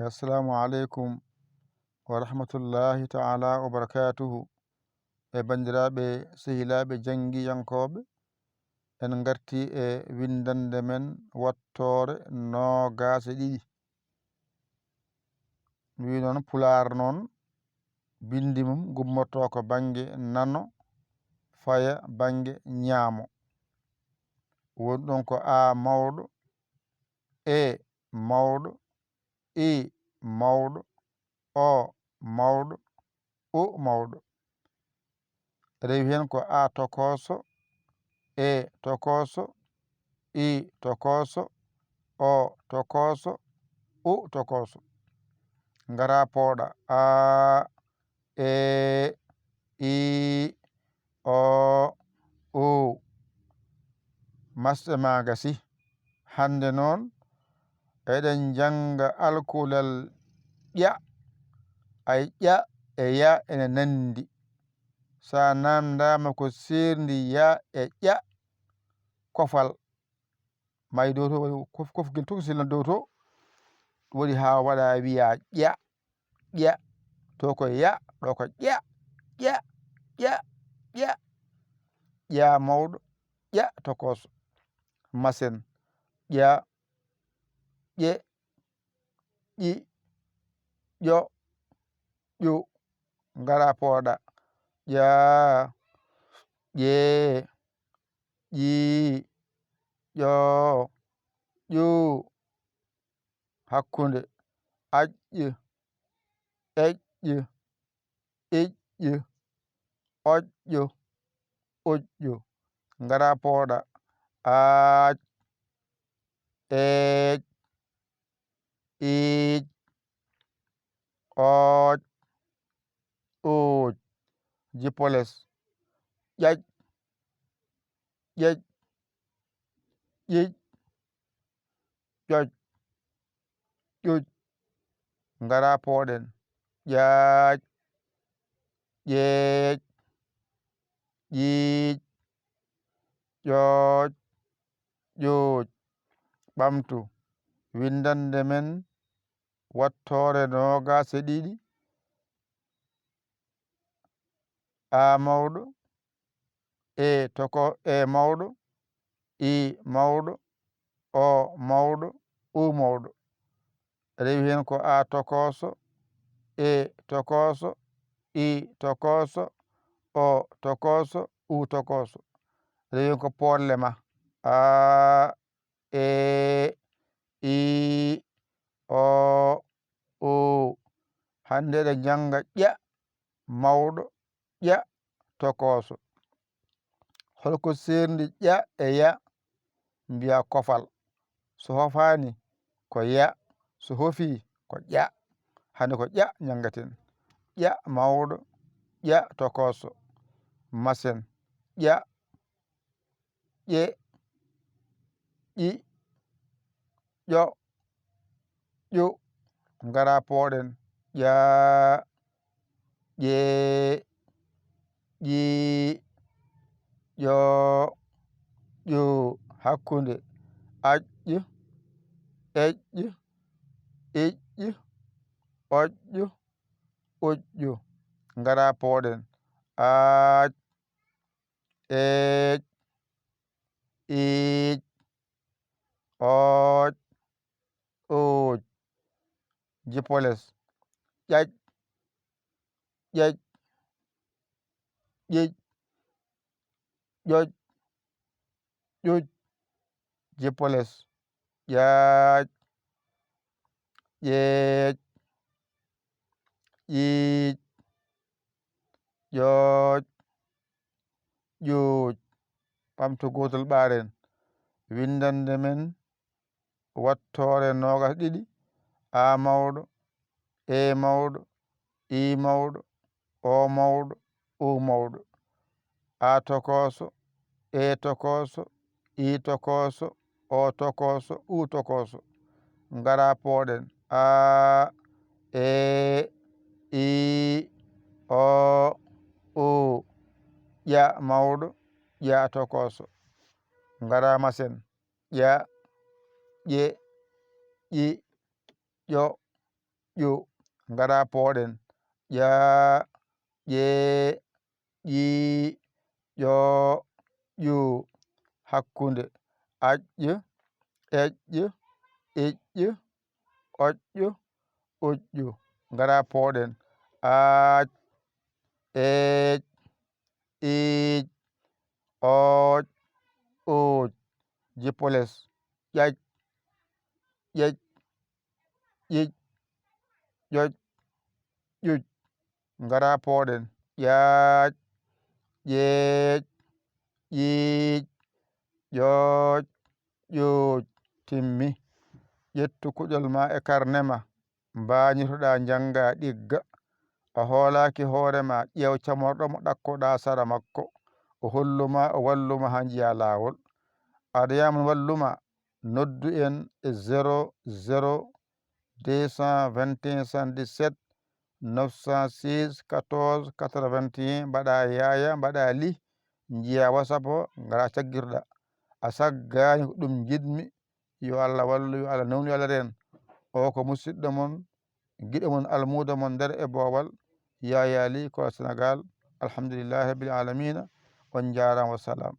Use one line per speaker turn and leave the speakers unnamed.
assalamu aleykum wa rahmatullahi taala wa barakatuhu. E bandiraɓe sehilaɓe janggiyankoɓe, en garti e windande men wattore nogas e ɗiɗi. wi noon pulaar noon bindi mum gummorto ko banggue nano faya banggue ñaamo. woni ɗon ko a mawɗo, e mawɗo, i mawɗo, o mawɗo, u mawɗo. rewi hen ko a tokoso, e tokoso, i tokoso, o tokoso, u tokoso. Ngara pooɗa a, e, i, o, u. masɗe maga si. hande noon eɗen janga alkulal ƴa. ay ƴa e ya ene nandi. sa nandama ko serdi ya e ƴa kofal mayi dow to waɗi kofgel to silna dow to waɗi ha waɗa wiya ƴa ƴa. to ko ya ɗo ko ƴa ƴa ƴa ƴa. ƴa mawɗo, ƴa tokoso, masen, ƴa, ƴe, ƴi, ƴo, ƴu. ngara pooɗa ƴa, ƴe, ƴi, ƴo, ƴu. hakkunde aƴƴe, eƴƴe, iƴƴe, oƴƴo, oƴƴo. ngara pooɗa aaj, eej, iij, ooj, uoj. jipoles ƴaƴ, ƴeƴ, ƴiƴ, ƴoƴ, ƴuƴ. ngara pooɗen ƴaaƴ, ƴeeƴ, ƴiiƴ, ƴooƴ, ƴuuƴ. ɓamtu windande men wattore nogas e ɗiɗi. a mawɗo, e mawɗo, i mawɗo, o mawɗo, u mawɗo. rewi hen ko a tokoso, e tokoso, i tokoso, o tokoso, u tokoso. rewi hen ko polle ma a, e, i, o, u. hande ɗe janga ƴa mawɗo, ƴa tokoso. holko serdi ƴa e ya? mbiya kofal. so hofani ko ya, so hofi ko ƴa. hande ko ƴa jangaten. ƴa mawɗo, ƴa tokoso, masen, ƴa, ƴe, ƴi, ƴo, ƴu. ngara pooɗen ƴa, ƴe, ƴi, ƴo, ƴu. hakkunde aƴƴe, eƴƴe, iƴƴe, oƴƴe, oƴƴo. ngara pooɗen aaj, eej, iij, ooj, uoj. jipoles ƴaƴ, ƴeƴ, ƴiƴ, ƴoƴ, ƴuƴ. jipoles ƴaaƴ, ƴeeƴ, ƴiiƴ, ƴooƴ, ƴuuƴ. ɓamtu gotol ɓaren windande men wattore nogas ɗiɗi. a mawɗo, e mawɗo, i mawɗo, o mawɗo, u mawɗo. a tokoso, e tokoso, i tokoso, o tokoso, u tokoso. ngara pooɗen a, e, i, o, u. ƴa mawɗo, ƴa tokoso. ngara masen ƴa, ƴe, ƴi, ƴo, moƴƴo ngara pooɗen ƴa ƴe ƴi ƴo ƴo hakkunde aƴƴo eƴƴo eƴƴo oƴƴo oƴƴo ngara pooɗen aaj eej iij ooj ooj jippoles ƴaƴ ƴeƴ ƴiƴ ƴoƴ ƴuƴ ngara pooɗen ƴaaƴ ƴeeƴ ƴiiƴ ƴooƴ ƴooƴ timmi ƴettu kuƴol ma e karne ma mbañitoɗa janga ɗigga a hoolaki hoorema ƴeew camorɗo mo ɗakkoɗa sara makko o holluma o walluma ha jiya lawol aɗa yama walluma noddu en e 00 221 77 906 14 81 mbaɗa yaya mbaɗa li jiya whatsapp o ngara caggirɗa a saggani ko ɗum jiɗmi yo Allah wallu yo Allah nawnu yo Allah reen o ko musidɗo mon giɗo mon almudo mon nder e boowal Yaya Ly ko Sénégal alhamdulillahi rabbil alamina on jarama wassalam